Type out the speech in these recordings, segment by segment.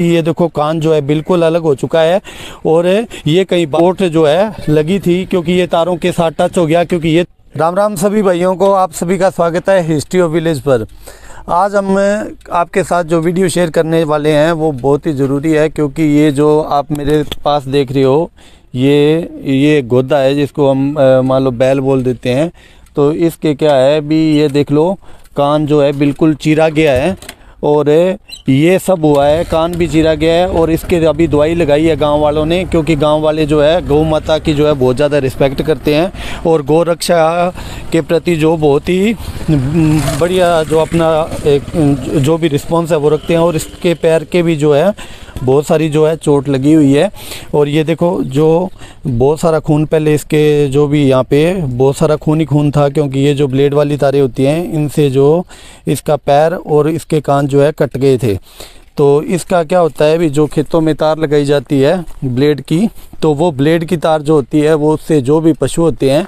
ये देखो कान जो है बिल्कुल अलग हो चुका है और ये कहीं बोट जो है लगी थी क्योंकि ये तारों के साथ टच हो गया। क्योंकि ये राम राम सभी भाइयों को, आप सभी का स्वागत है हिस्ट्री ऑफ विलेज पर। आज हम आपके साथ जो वीडियो शेयर करने वाले हैं वो बहुत ही ज़रूरी है, क्योंकि ये जो आप मेरे पास देख रहे हो ये गोदा है जिसको हम मान लो बैल बोल देते हैं। तो इसके क्या है भी ये देख लो, कान जो है बिल्कुल चीरा गया है और ये सब हुआ है, कान भी चीरा गया है। और इसके अभी दवाई लगाई है गांव वालों ने, क्योंकि गांव वाले जो है गौ माता की जो है बहुत ज़्यादा रिस्पेक्ट करते हैं और गौ रक्षा के प्रति जो बहुत ही बढ़िया जो अपना एक जो भी रिस्पॉन्स है वो रखते हैं। और इसके पैर के भी जो है बहुत सारी जो है चोट लगी हुई है। और ये देखो जो बहुत सारा खून, पहले इसके जो भी यहाँ पे बहुत सारा खून ही खून था, क्योंकि ये जो ब्लेड वाली तारें होती हैं इनसे जो इसका पैर और इसके कान जो है कट गए थे। तो इसका क्या होता है भी, जो खेतों में तार लगाई जाती है ब्लेड की, तो वो ब्लेड की तार जो होती है वो उससे जो भी पशु होते हैं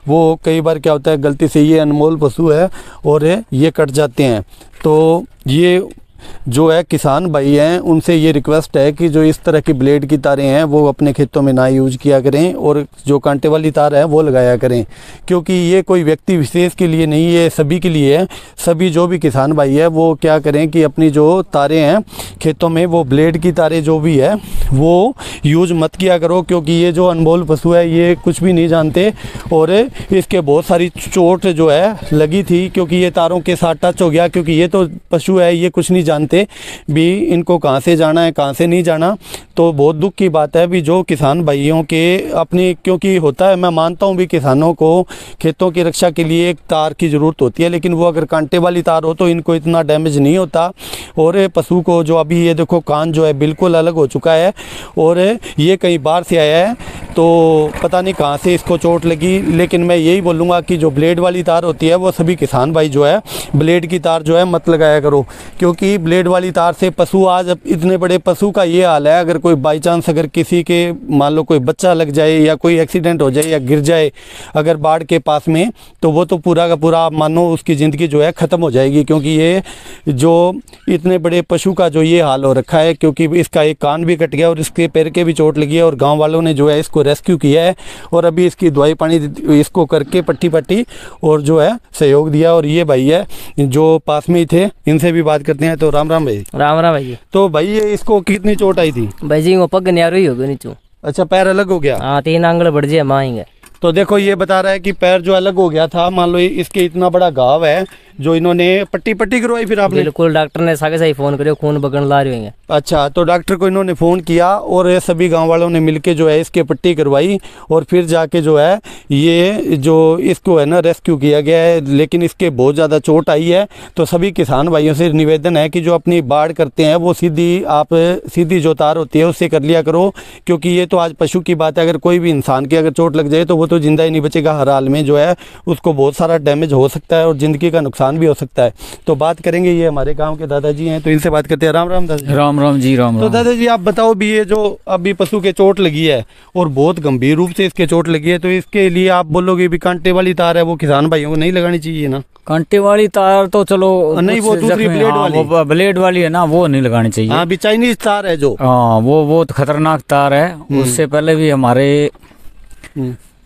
वो कई बार क्या होता है गलती से, ये अनमोल पशु है और ये कट जाते हैं। तो ये जो है किसान भाई हैं उनसे ये रिक्वेस्ट है कि जो इस तरह की ब्लेड की तारें हैं वो अपने खेतों में ना यूज किया करें और जो कांटे वाली तार है वो लगाया करें, क्योंकि ये कोई व्यक्ति विशेष के लिए नहीं, ये सभी के लिए है। सभी जो भी किसान भाई है वो क्या करें कि अपनी जो तारें हैं खेतों में वो ब्लेड की तारें जो भी है वो यूज मत किया करो, क्योंकि ये जो अनमोल पशु है ये कुछ भी नहीं जानते और इसके बहुत सारी चोट जो है लगी थी, क्योंकि ये तारों के साथ टच हो गया। क्योंकि ये तो पशु है, ये कुछ नहीं जानते भी इनको कहाँ से जाना है कहाँ से नहीं जाना। तो बहुत दुख की बात है भी जो किसान भाइयों के अपनी, क्योंकि होता है, मैं मानता हूँ भी किसानों को खेतों की रक्षा के लिए एक तार की ज़रूरत होती है, लेकिन वो अगर कांटे वाली तार हो तो इनको इतना डैमेज नहीं होता। और पशु को जो अभी ये देखो कान जो है बिल्कुल अलग हो चुका है और ये कहीं बाहर से आया है, तो पता नहीं कहाँ से इसको चोट लगी। लेकिन मैं यही बोलूँगा कि जो ब्लेड वाली तार होती है वो सभी किसान भाई जो है ब्लेड की तार जो है मत लगाया करो, क्योंकि ब्लेड वाली तार से पशु, आज इतने बड़े पशु का ये हाल है, अगर कोई बाई चांस अगर किसी के मान लो कोई बच्चा लग जाए या कोई एक्सीडेंट हो जाए या गिर जाए अगर बाढ़ के पास में, तो वो तो पूरा का पूरा आप मानो उसकी ज़िंदगी जो है ख़त्म हो जाएगी। क्योंकि ये जो इतने बड़े पशु का जो ये हाल हो रखा है, क्योंकि इसका एक कान भी कट गया और इसके पैर के भी चोट लगी है और गाँव वालों ने जो है इसको रेस्क्यू किया है और अभी इसकी दवाई पानी इसको करके पट्टी और जो है सहयोग दिया। और ये भाई है जो पास में ही थे, इनसे भी बात करते हैं। तो राम राम भाई। राम राम भाई। तो भाई ये इसको कितनी चोट आई थी? भाई जी वो पग न्यारो ही हो गया नीचों। अच्छा, पैर अलग हो गया? हाँ, 3 आंगल बढ़ जाए माएंगे। तो देखो ये बता रहा है कि पैर जो अलग हो गया था, मान लो इसके इतना बड़ा घाव है जो इन्होंने पट्टी करवाई फिर आपने? बिल्कुल, डॉक्टर ने सागे साही फोन करियो, खून बगन ला रहे हैं। अच्छा, तो डॉक्टर को इन्होंने फ़ोन किया और सभी गांव वालों ने मिलके जो है इसके पट्टी करवाई और फिर जाके जो है ये जो इसको है ना रेस्क्यू किया गया है। लेकिन इसके बहुत ज़्यादा चोट आई है, तो सभी किसान भाइयों से निवेदन है कि जो अपनी बाढ़ करते हैं वो सीधी जो तार होती है उससे कर लिया करो, क्योंकि ये तो आज पशु की बात है, अगर कोई भी इंसान की अगर चोट लग जाए तो वो तो जिंदा ही नहीं बचेगा, हर हाल में जो है उसको बहुत सारा डैमेज हो सकता है और ज़िंदगी का नुकसान भी हो सकता है। तो बात करेंगे, ये हमारे गांव के दादाजी हैं तो इनसे बात करते हैं। राम राम दादाजी। राम राम जी, राम राम। तो दादाजी आप बताओ भी, ये जो अभी पशु के चोट लगी है और बहुत गंभीर रूप से इसके चोट लगी है, तो इसके लिए आप बोलोगे भी कांटे वाली तार है वो किसान भाइयों को नहीं लगानी चाहिए ना? कांटे वाली तार तो चलो नहीं, वो दूसरी ब्लेड वाली है ना, वो नहीं लगानी चाहिए। हाँ, भी चाइनीज तार है जो, हाँ वो तो खतरनाक तार है। उससे पहले भी हमारे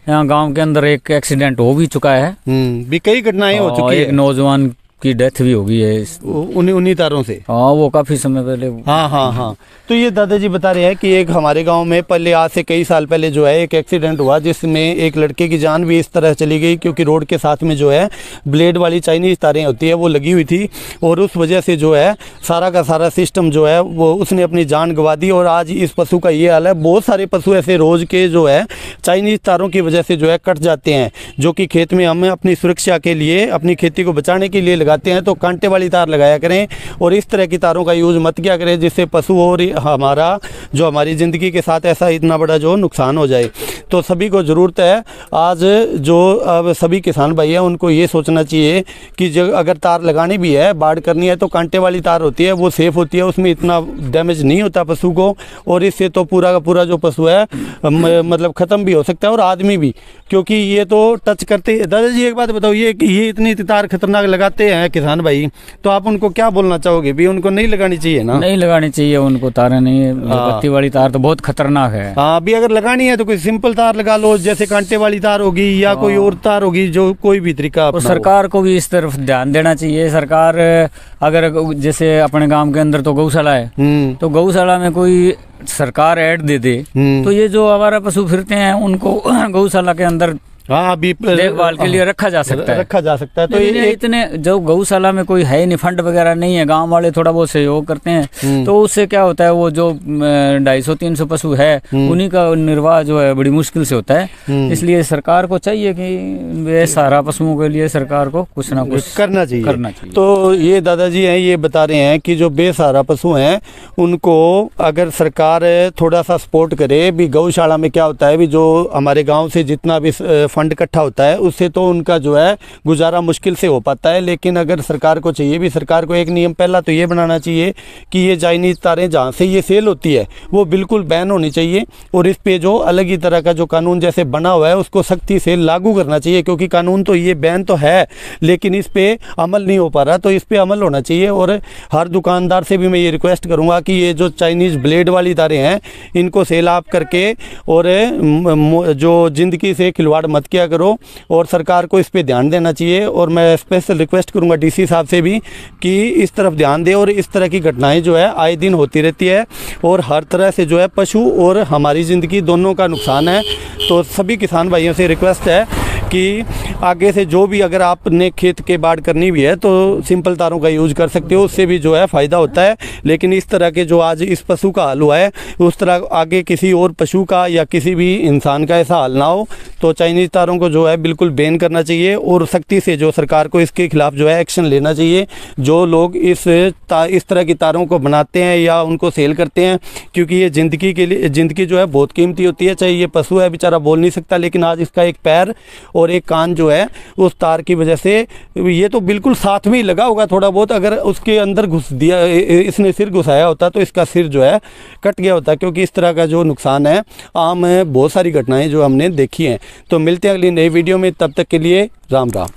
यहाँ गांव के अंदर एक एक्सीडेंट हो भी चुका है, भी कई घटनाएं हो चुकी है। एक नौजवान की डेथ भी हो गई है उन्हीं तारों से। हाँ, वो काफी समय पहले। हाँ। तो ये दादाजी बता रहे हैं कि एक हमारे गांव में पहले, आज से कई साल पहले जो है एक एक्सीडेंट हुआ जिसमें एक लड़के की जान भी इस तरह चली गई, क्योंकि रोड के साथ में जो है ब्लेड वाली चाइनीज तारें होती है वो लगी हुई थी और उस वजह से जो है सारा का सारा सिस्टम जो है वो उसने अपनी जान गंवा दी। और आज इस पशु का ये हाल है। बहुत सारे पशु ऐसे रोज के जो है चाइनीज तारों की वजह से जो है कट जाते हैं, जो कि खेत में हम अपनी सुरक्षा के लिए, अपनी खेती को बचाने के लिए लगाते हैं। तो कांटे वाली तार लगाया करें और इस तरह की तारों का यूज मत किया करें जिससे पशु और हमारा जो हमारी ज़िंदगी के साथ ऐसा इतना बड़ा जो नुकसान हो जाए। तो सभी को ज़रूरत है, आज जो अब सभी किसान भाई हैं उनको ये सोचना चाहिए कि जो अगर तार लगानी भी है, बाढ़ करनी है, तो कांटे वाली तार होती है वो सेफ़ होती है, उसमें इतना डैमेज नहीं होता पशु को और इससे तो पूरा का पूरा जो पशु है मतलब ख़त्म भी हो सकता है और आदमी भी, क्योंकि ये तो टच करते। दादाजी एक बात बताओ, ये इतनी तार खतरनाक लगाते हैं हैं किसान भाई, तो आप उनको क्या बोलना चाहोगे भी? उनको नहीं लगानी चाहिए ना? नहीं लगानी चाहिए उनको, तारें नहीं, बत्ती वाली तार तो बहुत खतरनाक है। हाँ, अभी अगर लगानी है तो कोई सिंपल तार लगा लो, जैसे कांटे वाली तार होगी या कोई और तार होगी, जो कोई भी तरीका। और सरकार को भी इस तरफ ध्यान देना चाहिए। सरकार अगर जैसे अपने गांव के अंदर तो गौशाला है, तो गौशाला में कोई सरकार ऐड दे दे तो ये जो आवारा पशु फिरते हैं उनको गौशाला के अंदर हाँ अभी देखभाल के लिए रखा जा सकता है। तो ये इतने जो गौशाला में कोई है नहीं, फंड वगैरह नहीं है, गांव वाले थोड़ा बहुत सहयोग करते हैं, तो उससे क्या होता है वो जो 250-300 पशु है उन्हीं का निर्वाह जो है बड़ी मुश्किल से होता है। इसलिए सरकार को चाहिए कि वे सारा पशुओं के लिए सरकार को कुछ ना कुछ करना चाहिए। तो ये दादाजी हैं, ये बता रहे हैं कि जो बेसहारा पशु हैं उनको अगर सरकार थोड़ा सा सपोर्ट करे भी। गौशाला में क्या होता है भी, जो हमारे गाँव से जितना भी फंड इकट्ठा होता है उससे तो उनका जो है गुजारा मुश्किल से हो पाता है। लेकिन अगर सरकार को चाहिए भी, सरकार को एक नियम पहला तो ये बनाना चाहिए कि ये चाइनीज तारें जहाँ से ये सेल होती है वो बिल्कुल बैन होनी चाहिए, और इस पे जो अलग ही तरह का जो कानून जैसे बना हुआ है उसको सख्ती से लागू करना चाहिए। क्योंकि कानून तो ये बैन तो है लेकिन इस पे अमल नहीं हो पा रहा, तो इस पे अमल होना चाहिए। और हर दुकानदार से भी मैं ये रिक्वेस्ट करूँगा कि ये जो चाइनीज़ ब्लेड वाली तारें हैं इनको सेल आप करके और जो ज़िंदगी से खिलवाड़ मत किया करो, और सरकार को इस पे ध्यान देना चाहिए। और मैं स्पेशल रिक्वेस्ट करूंगा डीसी साहब से भी कि इस तरफ ध्यान दे। और इस तरह की घटनाएं जो है आए दिन होती रहती है और हर तरह से जो है पशु और हमारी ज़िंदगी दोनों का नुकसान है। तो सभी किसान भाइयों से रिक्वेस्ट है कि आगे से जो भी अगर आपने खेत के बाड़ करनी भी है तो सिंपल तारों का यूज कर सकते हो, उससे भी जो है फ़ायदा होता है। लेकिन इस तरह के जो आज इस पशु का हाल हुआ है उस तरह आगे किसी और पशु का या किसी भी इंसान का ऐसा हाल ना हो। तो चाइनीज़ तारों को जो है बिल्कुल बैन करना चाहिए और सख्ती से जो सरकार को इसके खिलाफ जो है एक्शन लेना चाहिए। जो लोग इस तरह की तारों को बनाते हैं या उनको सेल करते हैं, क्योंकि ये ज़िंदगी के लिए, ज़िंदगी जो है बहुत कीमती होती है। चाहे ये पशु है बेचारा बोल नहीं सकता, लेकिन आज इसका एक पैर और एक कान जो है उस तार की वजह से, ये तो बिल्कुल साथ में ही लगा होगा थोड़ा बहुत, अगर उसके अंदर घुस दिया, इसने सिर घुसाया होता तो इसका सिर जो है कट गया होता। क्योंकि इस तरह का जो नुकसान है आम है, बहुत सारी घटनाएं जो हमने देखी हैं। तो मिलते हैं अगली नई वीडियो में, तब तक के लिए राम राम।